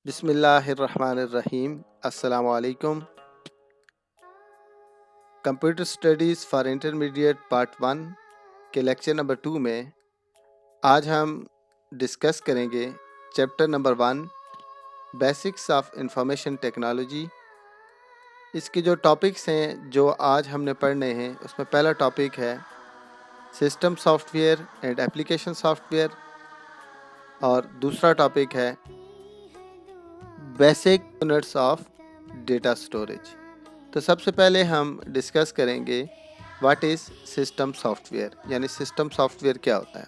बिस्मिल्लाहिर्रहमानिर्रहीम। अस्सलामुअलैकुम। Computer studies for intermediate part 1 के लेक्चर नंबर 2 में आज हम डिस्कस करेंगे chapter number 1 basics of information technology. इसके जो टॉपिक्स हैं जो आज हमने पढ़ने हैं उसमें पहला टॉपिक है system software and application software और दूसरा टॉपिक है basic units of data storage. तो सबसे पहले हम डिस्कस करेंगे व्हाट इज़ सिस्टम सॉफ्टवेयर, यानी सिस्टम सॉफ्टवेयर क्या होता है।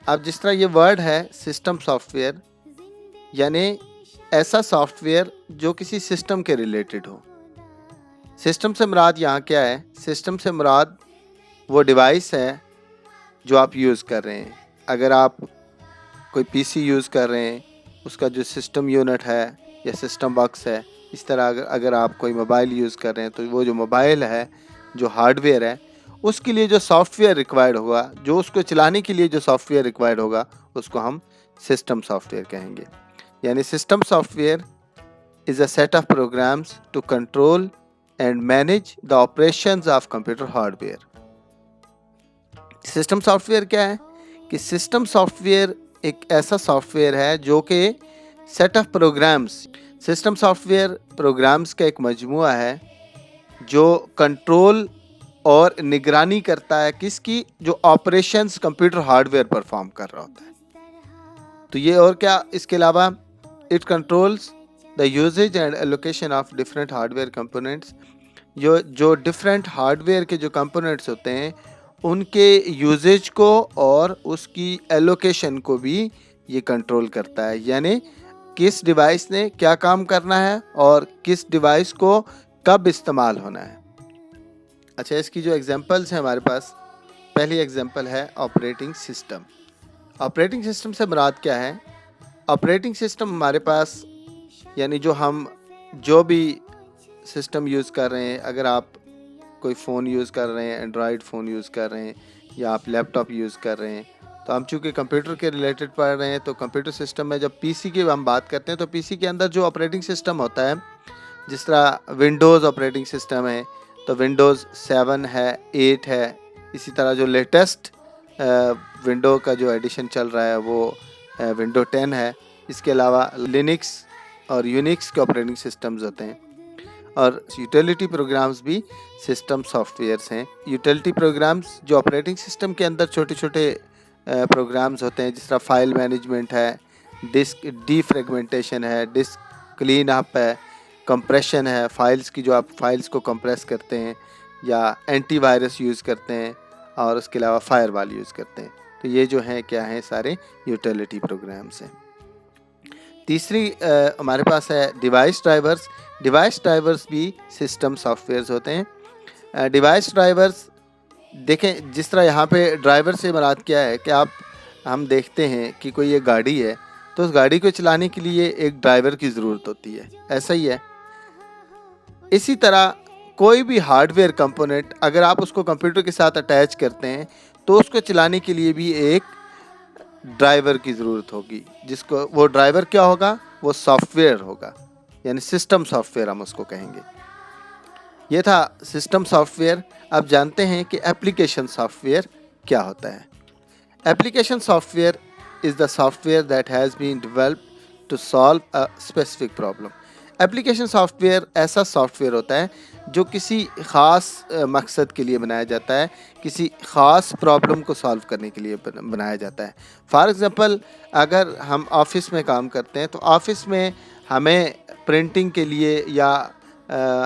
अब जिस तरह ये वर्ड है सिस्टम सॉफ्टवेयर, यानी ऐसा सॉफ्टवेयर जो किसी सिस्टम के रिलेटेड हो। सिस्टम से मुराद यहाँ क्या है? सिस्टम से मुराद वो डिवाइस है जो आप यूज़ कर रहे हैं। अगर आप कोई पीसी यूज़ कर रहे हैं, उसका जो सिस्टम यूनिट है या सिस्टम बॉक्स है। इस तरह अगर आप कोई मोबाइल यूज़ कर रहे हैं तो वो जो मोबाइल है, जो हार्डवेयर है, उसके लिए जो सॉफ्टवेयर रिक्वायर्ड होगा, जो उसको चलाने के लिए जो सॉफ्टवेयर रिक्वायर्ड होगा, उसको हम सिस्टम सॉफ्टवेयर कहेंगे। यानी system software is a set of programs to control and manage the operations of computer hardware. System software क्या है कि सिस्टम सॉफ्टवेयर एक ऐसा सॉफ्टवेयर है जो कि set of programs, system software programs का एक मजमुआ है जो कंट्रोल और निगरानी करता है किसकी? जो ऑपरेशंस कंप्यूटर हार्डवेयर परफॉर्म कर रहा होता है। तो ये और क्या इसके अलावा it controls the uses and allocation of different hardware components. जो डिफरेंट हार्डवेयर के जो कंपोनेंट्स होते हैं उनके यूजेज को और उसकी एलोकेशन को भी ये कंट्रोल करता है, यानी किस डिवाइस ने क्या काम करना है और किस डिवाइस को कब इस्तेमाल होना है। अच्छा, इसकी जो एग्जांपल्स हैं हमारे पास, पहली एग्जांपल है ऑपरेटिंग सिस्टम। ऑपरेटिंग सिस्टम से मुराद क्या है? ऑपरेटिंग सिस्टम हमारे पास यानी जो भी सिस्टम यूज़ कर रहे हैं, अगर आप कोई फ़ोन यूज़ कर रहे हैं, एंड्रॉयड फ़ोन यूज़ कर रहे हैं या आप लैपटॉप यूज़ कर रहे हैं, तो हम चूँकि कंप्यूटर के रिलेटेड पढ़ रहे हैं तो कंप्यूटर सिस्टम में जब पीसी की हम बात करते हैं तो पीसी के अंदर जो ऑपरेटिंग सिस्टम होता है, जिस तरह विंडोज़ ऑपरेटिंग सिस्टम है तो विंडोज़ 7 है, 8 है। इसी तरह जो लेटेस्ट विंडो का जो एडिशन चल रहा है वो विंडो 10 है। इसके अलावा लिनक्स और यूनिक्स के ऑपरेटिंग सिस्टम्स होते हैं और यूटिलिटी प्रोग्राम्स भी सिस्टम सॉफ्टवेयर्स हैं। यूटिलिटी प्रोग्राम्स जो ऑपरेटिंग सिस्टम के अंदर छोटे छोटे प्रोग्राम्स होते हैं, जिस तरह फाइल मैनेजमेंट है, डिस्क डीफ्रेगमेंटेशन है, डिस्क क्लीन अप है, कंप्रेशन है, फाइल्स की जो आप फाइल्स को कंप्रेस करते हैं या एंटीवायरस यूज़ करते हैं और उसके अलावा फायरवॉल यूज़ करते हैं। तो ये जो हैं क्या हैं, सारे यूटिलिटी प्रोग्राम्स हैं। तीसरी हमारे पास है डिवाइस ड्राइवर्स। डिवाइस ड्राइवर्स भी सिस्टम सॉफ्टवेयर्स होते हैं। डिवाइस ड्राइवर्स देखें, जिस तरह यहाँ पे ड्राइवर से मुराद क्या है कि हम देखते हैं कि कोई एक गाड़ी है तो उस गाड़ी को चलाने के लिए एक ड्राइवर की ज़रूरत होती है, ऐसा ही है। इसी तरह कोई भी हार्डवेयर कंपोनेंट अगर आप उसको कंप्यूटर के साथ अटैच करते हैं तो उसको चलाने के लिए भी एक ड्राइवर की ज़रूरत होगी, जिसको वो ड्राइवर क्या होगा? वो सॉफ्टवेयर होगा, यानी सिस्टम सॉफ्टवेयर हम उसको कहेंगे। ये था सिस्टम सॉफ्टवेयर। अब जानते हैं कि एप्लीकेशन सॉफ्टवेयर क्या होता है। Application software is the software that has been developed to solve a specific problem. Application software ऐसा सॉफ्टवेयर होता है जो किसी ख़ास मकसद के लिए बनाया जाता है, किसी ख़ास प्रॉब्लम को सॉल्व करने के लिए बनाया जाता है। फॉर एग्ज़ाम्पल, अगर हम ऑफ़िस में काम करते हैं तो ऑफ़िस में हमें प्रिंटिंग के लिए या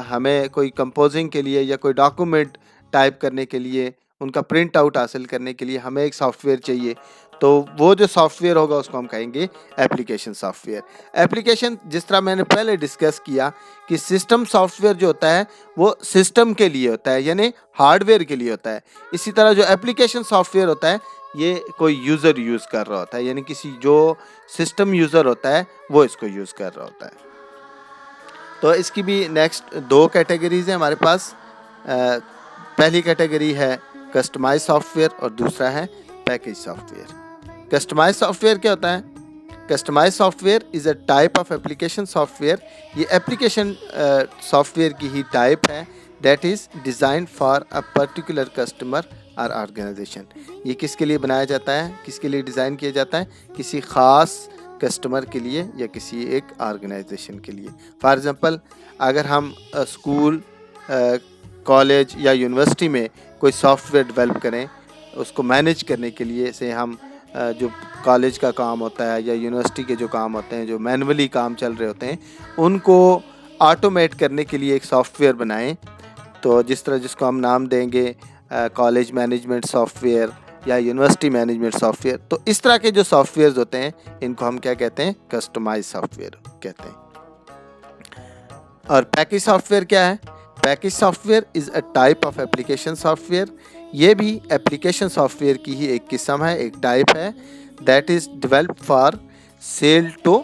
हमें कोई कंपोजिंग के लिए या कोई डॉक्यूमेंट टाइप करने के लिए, उनका प्रिंट आउट हासिल करने के लिए हमें एक सॉफ्टवेयर चाहिए। तो वो जो सॉफ्टवेयर होगा उसको हम कहेंगे एप्लीकेशन सॉफ्टवेयर। एप्लीकेशन, जिस तरह मैंने पहले डिस्कस किया कि सिस्टम सॉफ्टवेयर जो होता है वो सिस्टम के लिए होता है, यानी हार्डवेयर के लिए होता है। इसी तरह जो एप्लीकेशन सॉफ्टवेयर होता है ये कोई यूज़र यूज़ कर रहा होता है, यानी किसी जो सिस्टम यूज़र होता है वो इसको यूज़ कर रहा होता है। तो इसकी भी नेक्स्ट 2 कैटेगरीज़ हैं हमारे पास। पहली कैटेगरी है कस्टमाइज सॉफ्टवेयर और दूसरा है पैकेज सॉफ्टवेयर। कस्टमाइज सॉफ्टवेयर क्या होता है? Customise software is a type of application software. ये एप्लीकेशन सॉफ्टवेयर की ही टाइप है that is design for a particular customer और ऑर्गेनाइजेशन। ये किसके लिए बनाया जाता है, किसके लिए डिज़ाइन किया जाता है? किसी ख़ास कस्टमर के लिए या किसी एक ऑर्गेनाइजेशन के लिए। फॉर एग्ज़ाम्पल, अगर हम स्कूल, कॉलेज या यूनिवर्सिटी में कोई सॉफ्टवेयर डेवलप करें, उसको मैनेज करने के लिए से हम जो कॉलेज का काम होता है या यूनिवर्सिटी के जो काम होते हैं, जो मैनुअली काम चल रहे होते हैं, उनको ऑटोमेट करने के लिए एक सॉफ्टवेयर बनाएं। तो जिस तरह जिसको हम नाम देंगे कॉलेज मैनेजमेंट सॉफ्टवेयर या यूनिवर्सिटी मैनेजमेंट सॉफ्टवेयर, तो इस तरह के जो सॉफ्टवेयर्स होते हैं इनको हम क्या कहते हैं? कस्टमाइज सॉफ्टवेयर कहते हैं। और पैकेज सॉफ्टवेयर क्या है? Package software is a type of application software. ये भी एप्लीकेशन सॉफ्टवेयर की ही एक किस्म है, एक टाइप है that is develop for sale to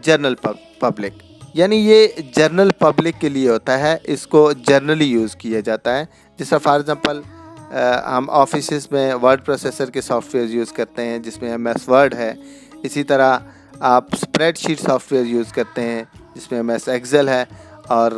general public. यानी ये जनरल पब्लिक के लिए होता है, इसको जनरली यूज़ किया जाता है। जैसा फॉर एग्ज़ाम्पल हम ऑफिस में वर्ड प्रोसेसर के सॉफ्टवेयर यूज़ करते हैं जिसमें MS वर्ड है। इसी तरह आप स्प्रेडशीट सॉफ्टवेयर यूज़ करते हैं जिसमें MS एक्सेल है। और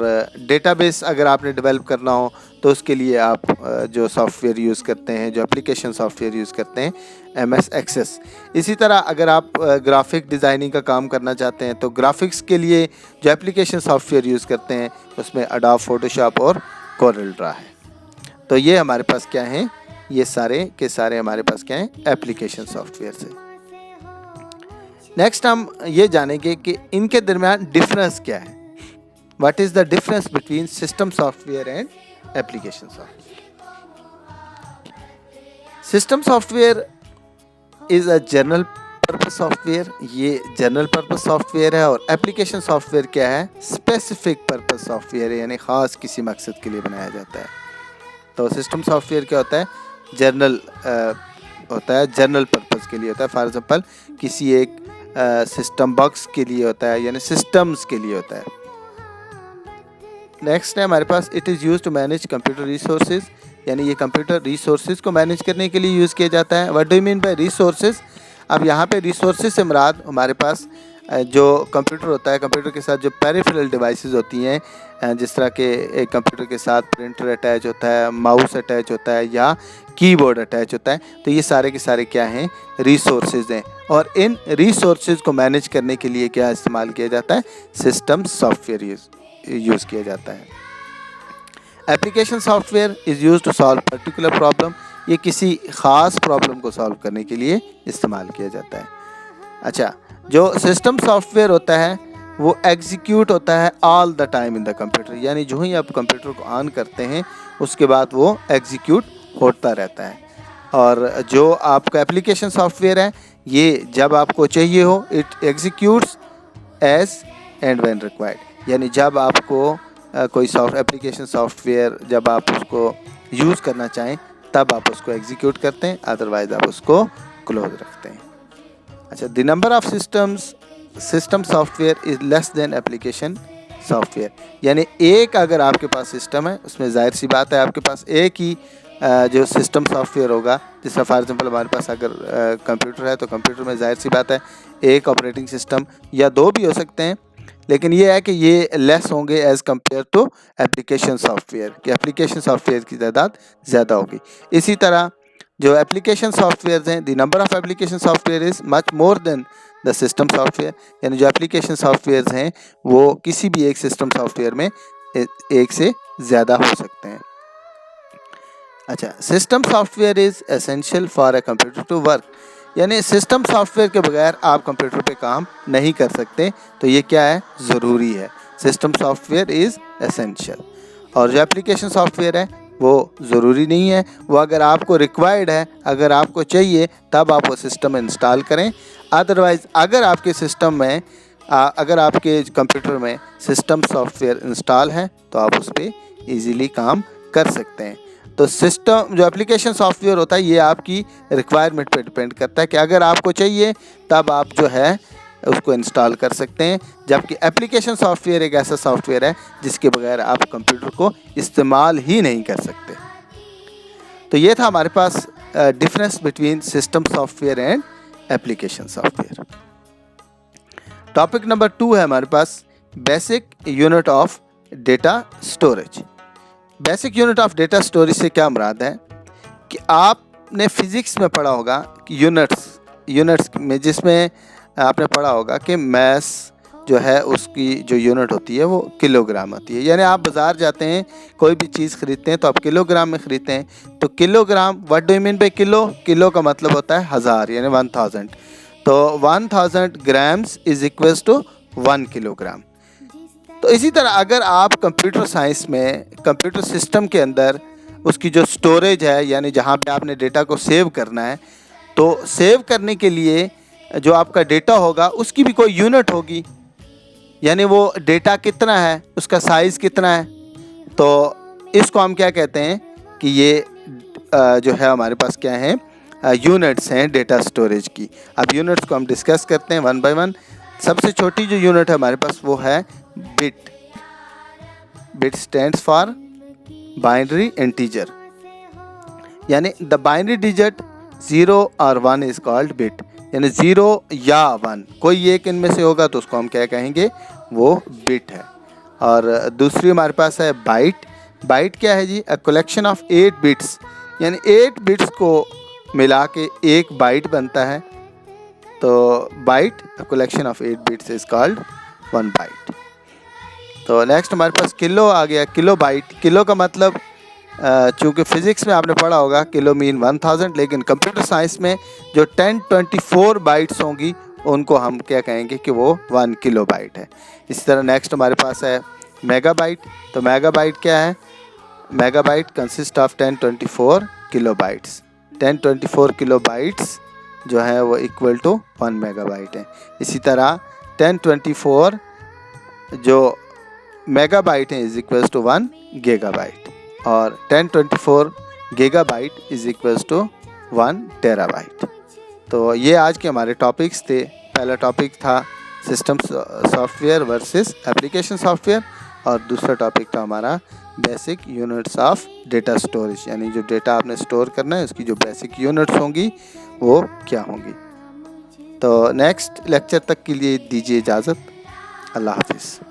डेटाबेस अगर आपने डेवलप करना हो तो उसके लिए आप जो सॉफ्टवेयर यूज़ करते हैं, जो एप्लीकेशन सॉफ्टवेयर यूज़ करते हैं, MS एक्सेस। इसी तरह अगर आप ग्राफिक डिज़ाइनिंग का काम करना चाहते हैं तो ग्राफिक्स के लिए जो एप्लीकेशन सॉफ्टवेयर यूज़ करते हैं उसमें अडोब फोटोशॉप और कोरल ड्रा है। तो ये हमारे पास क्या हैं? ये सारे के सारे हमारे पास क्या हैं? एप्लीकेशन सॉफ्टवेयर से। नेक्स्ट हम ये जानेंगे कि इनके दरमियान डिफरेंस क्या है। What is the difference between system software and application software? System software is a general purpose software, ये जनरल पर्पस सॉफ्टवेयर है। और एप्लीकेशन सॉफ्टवेयर क्या है? स्पेसिफिक पर्पस सॉफ्टवेयर है, यानी ख़ास किसी मकसद के लिए बनाया जाता है। तो सिस्टम सॉफ्टवेयर क्या होता है? जनरल होता है, जनरल पर्पस के लिए होता है। फॉर एग्जांपल किसी एक सिस्टम बॉक्स के लिए होता है, यानी सिस्टम्स के लिए होता है। नेक्स्ट है हमारे पास it is use to manage computer resources, यानी ये कंप्यूटर रिसोर्सेज को मैनेज करने के लिए यूज़ किया जाता है। What do you mean bye resources? अब यहाँ पे रिसोर्सेज से मुराद हमारे पास जो कंप्यूटर होता है, कंप्यूटर के साथ जो पेरिफेरल डिवाइसेस होती हैं, जिस तरह के एक कंप्यूटर के साथ प्रिंटर अटैच होता है, माउस अटैच होता है या कीबोर्ड अटैच होता है, तो ये सारे के सारे क्या हैं? रिसोर्सेज हैं। और इन रिसोर्सेज को मैनेज करने के लिए क्या इस्तेमाल किया जाता है? सिस्टम सॉफ्टवेयर यूज़ किया जाता है। Application software is use to solve particular problem, ये किसी ख़ास प्रॉब्लम को सॉल्व करने के लिए इस्तेमाल किया जाता है। अच्छा, जो सिस्टम सॉफ्टवेयर होता है वो एग्जीक्यूट होता है all the time in the computer, यानी जो ही आप कंप्यूटर को ऑन करते हैं उसके बाद वो एग्जीक्यूट होता रहता है। और जो आपका एप्लीकेशन सॉफ्टवेयर है ये जब आपको चाहिए हो it executes as and when required, यानी जब आपको कोई एप्लीकेशन सॉफ्टवेयर जब आप उसको यूज़ करना चाहें तब आप उसको एग्जीक्यूट करते हैं, अदरवाइज आप उसको क्लोज रखते हैं। अच्छा, the number of system software is less than application software, यानी एक अगर आपके पास सिस्टम है उसमें जाहिर सी बात है आपके पास एक ही जो सिस्टम सॉफ्टवेयर होगा। जैसे फॉर एग्जांपल हमारे पास अगर कंप्यूटर है तो कंप्यूटर में जाहिर सी बात है एक ऑपरेटिंग सिस्टम या दो भी हो सकते हैं, लेकिन ये है कि ये लेस होंगे as compare to application software, कि एप्लीकेशन सॉफ्टवेयर की तादाद ज़्यादा होगी। इसी तरह जो एप्लीकेशन सॉफ्टवेयर हैं, the number of application software is much more than the system software, यानी जो एप्लीकेशन सॉफ्टवेयर हैं वो किसी भी एक सिस्टम सॉफ्टवेयर में एक से ज़्यादा हो सकते हैं। अच्छा, system software is essential for a computer to work, यानी सिस्टम सॉफ्टवेयर के बगैर आप कंप्यूटर पे काम नहीं कर सकते, तो ये क्या है? ज़रूरी है। System software is essential. और जो एप्लीकेशन सॉफ्टवेयर है वो ज़रूरी नहीं है, वो अगर आपको रिक्वायर्ड है, अगर आपको चाहिए तब आप वो सिस्टम इंस्टॉल करें। अदरवाइज़ अगर आपके सिस्टम में अगर आपके कंप्यूटर में सिस्टम सॉफ्टवेयर इंस्टॉल है तो आप उस पर ईज़िली काम कर सकते हैं। तो सिस्टम जो एप्लीकेशन सॉफ्टवेयर होता है ये आपकी रिक्वायरमेंट पे डिपेंड करता है कि अगर आपको चाहिए तब आप जो है उसको इंस्टॉल कर सकते हैं, जबकि एप्लीकेशन सॉफ्टवेयर एक ऐसा सॉफ्टवेयर है जिसके बगैर आप कंप्यूटर को इस्तेमाल ही नहीं कर सकते। तो ये था हमारे पास difference between system software and application software. Topic number 2 है हमारे पास basic unit of data storage. Basic unit of data storage से क्या मुराद है कि आपने फिज़िक्स में पढ़ा होगा कि यूनिट्स में, जिसमें आपने पढ़ा होगा कि मैस जो है उसकी जो यूनिट होती है वो किलोग्राम होती है। यानी आप बाज़ार जाते हैं, कोई भी चीज़ ख़रीदते हैं तो आप किलोग्राम में ख़रीदते हैं। तो kilogram, what do you mean by kilo? Kilo का मतलब होता है 1000 यानी 1000। तो 1000 grams is equals to 1 kilogram. तो इसी तरह अगर आप कंप्यूटर साइंस में कंप्यूटर सिस्टम के अंदर उसकी जो स्टोरेज है, यानी जहाँ पे आपने डेटा को सेव करना है, तो सेव करने के लिए जो आपका डेटा होगा उसकी भी कोई यूनिट होगी, यानी वो डेटा कितना है, उसका साइज़ कितना है। तो इसको हम क्या कहते हैं कि ये जो है हमारे पास क्या है, यूनिट्स हैं डेटा स्टोरेज की। अब यूनिट्स को हम डिस्कस करते हैं वन बाय वन। सबसे छोटी जो यूनिट है हमारे पास वो है bit. Bit stands for binary integer, यानी द बाइनरी डिजिट 0 और 1 इज कॉल्ड बिट, यानी 0 या 1 कोई एक इनमें से होगा तो उसको हम क्या कहेंगे, वो बिट है। और दूसरी हमारे पास है बाइट। बाइट क्या है जी? अ कलेक्शन ऑफ 8 बिट्स, यानी 8 बिट्स को मिला के एक बाइट बनता है। तो byte, a collection of 8 bits is called 1 byte. तो नेक्स्ट हमारे पास किलो आ गया, किलो बाइट। किलो का मतलब चूँकि फ़िज़िक्स में आपने पढ़ा होगा किलो मीन 1000, लेकिन कंप्यूटर साइंस में जो 1024 बाइट्स होंगी उनको हम क्या कहेंगे कि वो 1 किलो बाइट है। इसी तरह नेक्स्ट हमारे पास है मेगाबाइट। तो मेगाबाइट क्या है? Megabyte consist of 1024 kilo bytes. 1024 kilo bytes जो है वो इक्वल टू 1 मेगाबाइट है। इसी तरह 1024 जो मेगाबाइट है इज इक्वल टू 1 गीगाबाइट, और 1024 gigabyte is equal to 1 terabyte. तो ये आज के हमारे टॉपिक्स थे। पहला टॉपिक था system software versus application software, और दूसरा टॉपिक था हमारा basic units of data storage, यानी जो डेटा आपने स्टोर करना है उसकी जो बेसिक यूनिट्स होंगी वो क्या होंगी। तो नेक्स्ट लेक्चर तक के लिए दीजिए इजाज़त। अल्लाह हाफिज़।